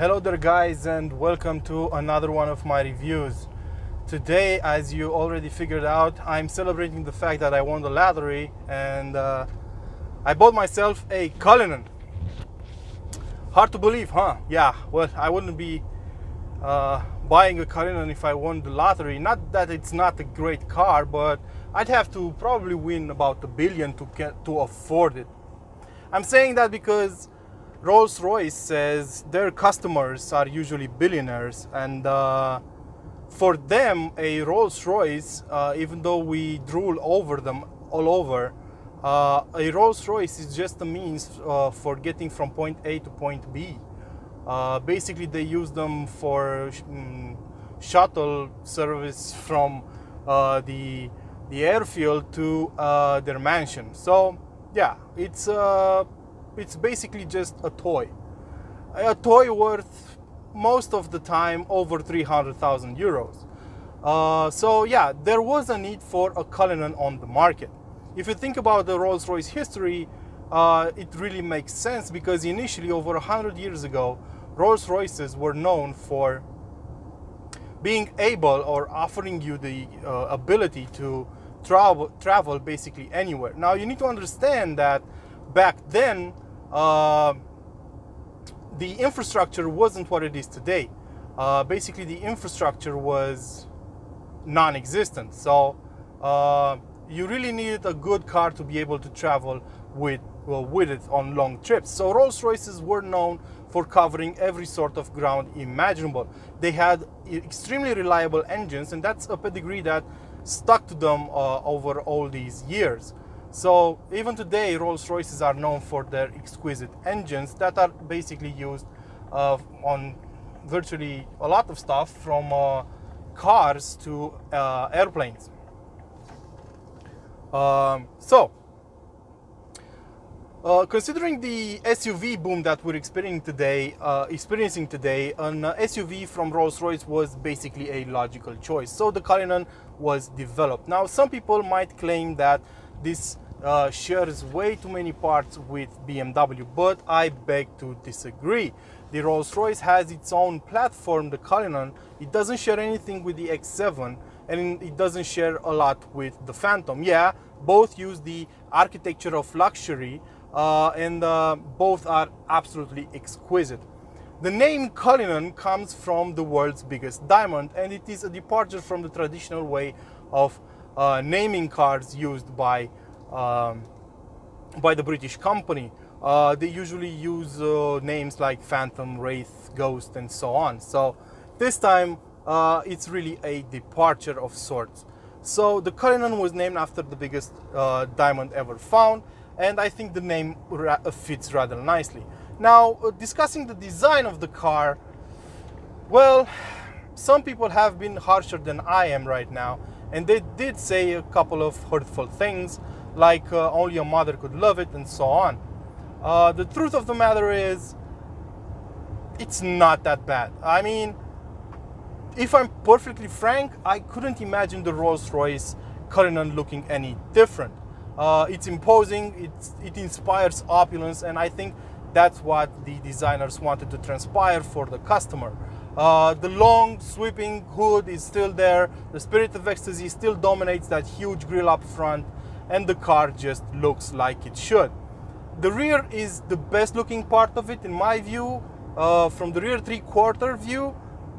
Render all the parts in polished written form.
Hello there guys, and welcome to another one of my reviews. Today, as you already figured out, I'm celebrating the fact that I won the lottery and I bought myself a Cullinan. Hard to believe, huh? Yeah, well, I wouldn't be buying a Cullinan if I won the lottery. Not that it's not a great car, but I'd have to probably win about $1 billion to afford it. I'm saying that because Rolls-Royce says their customers are usually billionaires, and for them, a Rolls-Royce, even though we drool over them all over, a Rolls-Royce is just a means for getting from point A to point B. Basically, they use them for shuttle service from the airfield to their mansion. So yeah, it's basically just a toy worth most of the time over 300,000 euros. So yeah, there was a need for a Cullinan on the market. If you think about the Rolls-Royce history, it really makes sense, because initially, over 100 years ago, Rolls-Royces were known for being able or offering you the ability to travel basically anywhere. Now, you need to understand that back then, the infrastructure wasn't what it is today. Basically, the infrastructure was non-existent. So you really needed a good car to be able to travel with it on long trips. So Rolls-Royces were known for covering every sort of ground imaginable. They had extremely reliable engines, and that's a pedigree that stuck to them over all these years. So even today, Rolls-Royces are known for their exquisite engines that are basically used on virtually a lot of stuff, from cars to airplanes. Considering the SUV boom that we're experiencing today, an SUV from Rolls-Royce was basically a logical choice. So the Cullinan was developed. Now, some people might claim that this shares way too many parts with BMW, but I beg to disagree. The Rolls-Royce has its own platform, the Cullinan. It doesn't share anything with the X7, and it doesn't share a lot with the Phantom. Yeah, both use the architecture of luxury, and both are absolutely exquisite. The name Cullinan comes from the world's biggest diamond, and it is a departure from the traditional way of naming cars used by the British company. They usually use names like Phantom, Wraith, Ghost, and so on. So this time it's really a departure of sorts. So the Cullinan was named after the biggest diamond ever found, and I think the name fits rather nicely. Now, discussing the design of the car, well, some people have been harsher than I am right now, and they did say a couple of hurtful things, like only a mother could love it and so on. The truth of the matter is, it's not that bad. I mean, if I'm perfectly frank, I couldn't imagine the Rolls-Royce Cullinan looking any different. It's imposing, it inspires opulence, and I think that's what the designers wanted to transpire for the customer. The long sweeping hood is still there, the Spirit of Ecstasy still dominates that huge grille up front, and the car just looks like it should. The rear is the best looking part of it in my view. From the rear 3/4 view,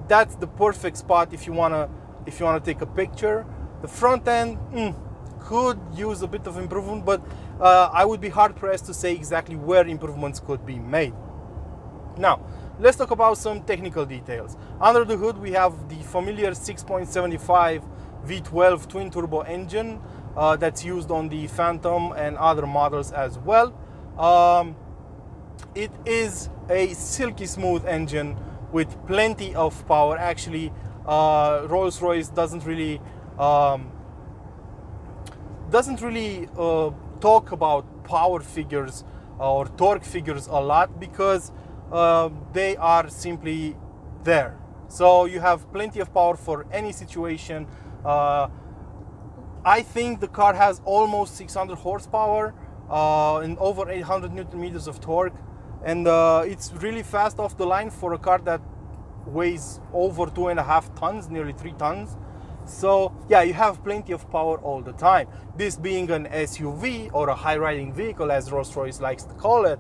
that's the perfect spot if you wanna take a picture. The front end could use a bit of improvement, but I would be hard pressed to say exactly where improvements could be made. Now, let's talk about some technical details. Under the hood, we have the familiar 6.75 V12 twin turbo engine that's used on the Phantom and other models as well. It is a silky-smooth engine with plenty of power. Actually, Rolls-Royce doesn't really talk about power figures or torque figures a lot, because they are simply there. So you have plenty of power for any situation. I think the car has almost 600 horsepower and over 800 Newton meters of torque, and it's really fast off the line for a car that weighs over 2.5 tons, nearly 3 tons. So yeah, you have plenty of power all the time. This being an SUV, or a high-riding vehicle as Rolls-Royce likes to call it,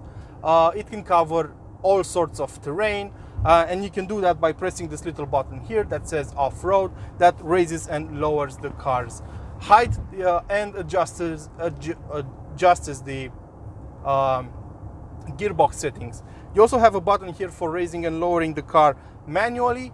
it can cover all sorts of terrain, and you can do that by pressing this little button here that says off-road, that raises and lowers the car's height and adjusts the gearbox settings. You also have a button here for raising and lowering the car manually,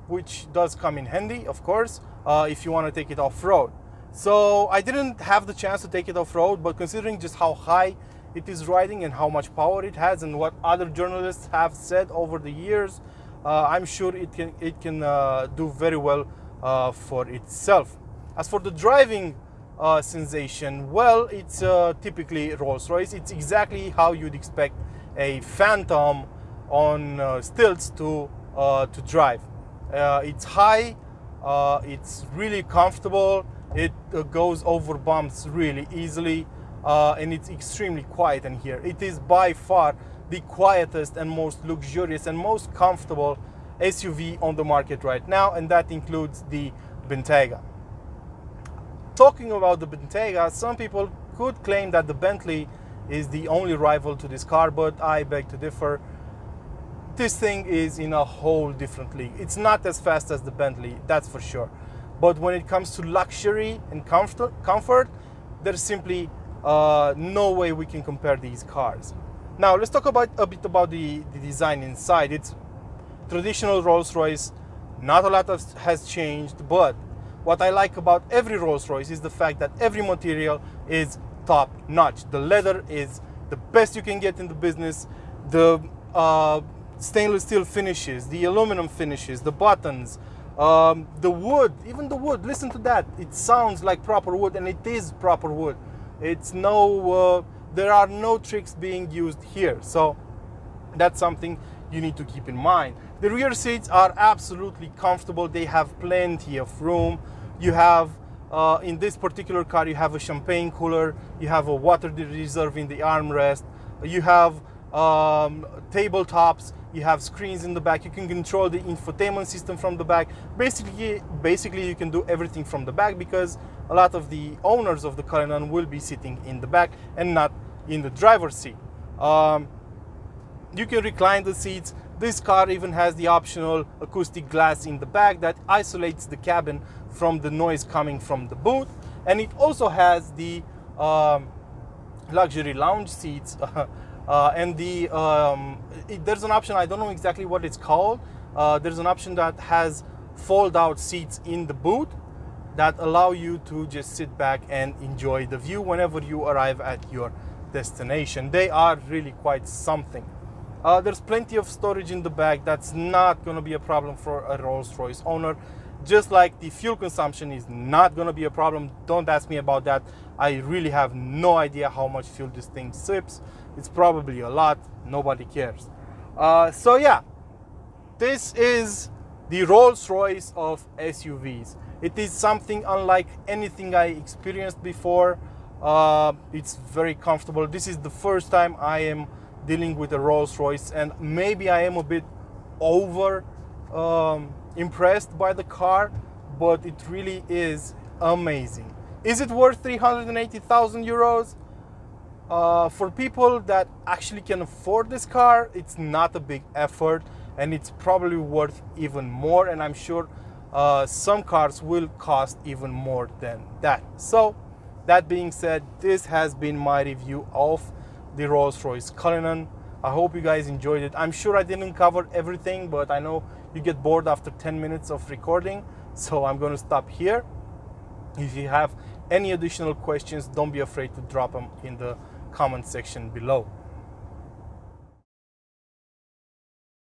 which does come in handy, of course, if you want to take it off-road. So I didn't have the chance to take it off-road, but considering just how high it is riding and how much power it has, and what other journalists have said over the years, I'm sure it can do very well for itself. As for the driving sensation, well, it's typically Rolls-Royce. It's exactly how you'd expect a Phantom on stilts to drive. It's high, it's really comfortable, it goes over bumps really easily, and it's extremely quiet in here. It is by far the quietest and most luxurious and most comfortable SUV on the market right now, and that includes the Bentayga. Talking about the Bentayga, some people could claim that the Bentley is the only rival to this car, but I beg to differ. This thing is in a whole different league. It's not as fast as the Bentley, that's for sure. But when it comes to luxury and comfort, there's simply no way we can compare these cars. Now, let's talk a bit about the design inside. It's traditional Rolls-Royce. Not a lot has changed, but what I like about every Rolls-Royce is the fact that every material is top-notch. The leather is the best you can get in the business. The stainless steel finishes, the aluminum finishes, the buttons, the wood, even the wood, listen to that. It sounds like proper wood, and it is proper wood. It's no, there are no tricks being used here. So that's something you need to keep in mind. The rear seats are absolutely comfortable. They have plenty of room. You have, in this particular car, you have a champagne cooler, you have a water reserve in the armrest, you have tabletops, you have screens in the back, you can control the infotainment system from the back. Basically you can do everything from the back, because a lot of the owners of the Cullinan will be sitting in the back and not in the driver's seat. You can recline the seats. This car even has the optional acoustic glass in the back that isolates the cabin from the noise coming from the boot, and it also has the luxury lounge seats, and there's an option, I don't know exactly what it's called. There's an option that has fold out seats in the boot that allow you to just sit back and enjoy the view whenever you arrive at your destination. They are really quite something. There's plenty of storage in the back. That's not going to be a problem for a Rolls-Royce owner. Just like the fuel consumption is not going to be a problem. Don't ask me about that. I really have no idea how much fuel this thing sips. It's probably a lot. Nobody cares. So yeah, this is the Rolls-Royce of SUVs. It is something unlike anything I experienced before. It's very comfortable. This is the first time I am dealing with a Rolls-Royce, and maybe I am a bit over impressed by the car, but it really is amazing. Is it worth 380,000 euros? For people that actually can afford this car, it's not a big effort, and it's probably worth even more, and I'm sure some cars will cost even more than that. So that being said, this has been my review of the Rolls-Royce Cullinan. I hope you guys enjoyed it. I'm sure I didn't cover everything, but I know you get bored after 10 minutes of recording, so I'm going to stop here. If you have any additional questions, don't be afraid to drop them in the comment section below.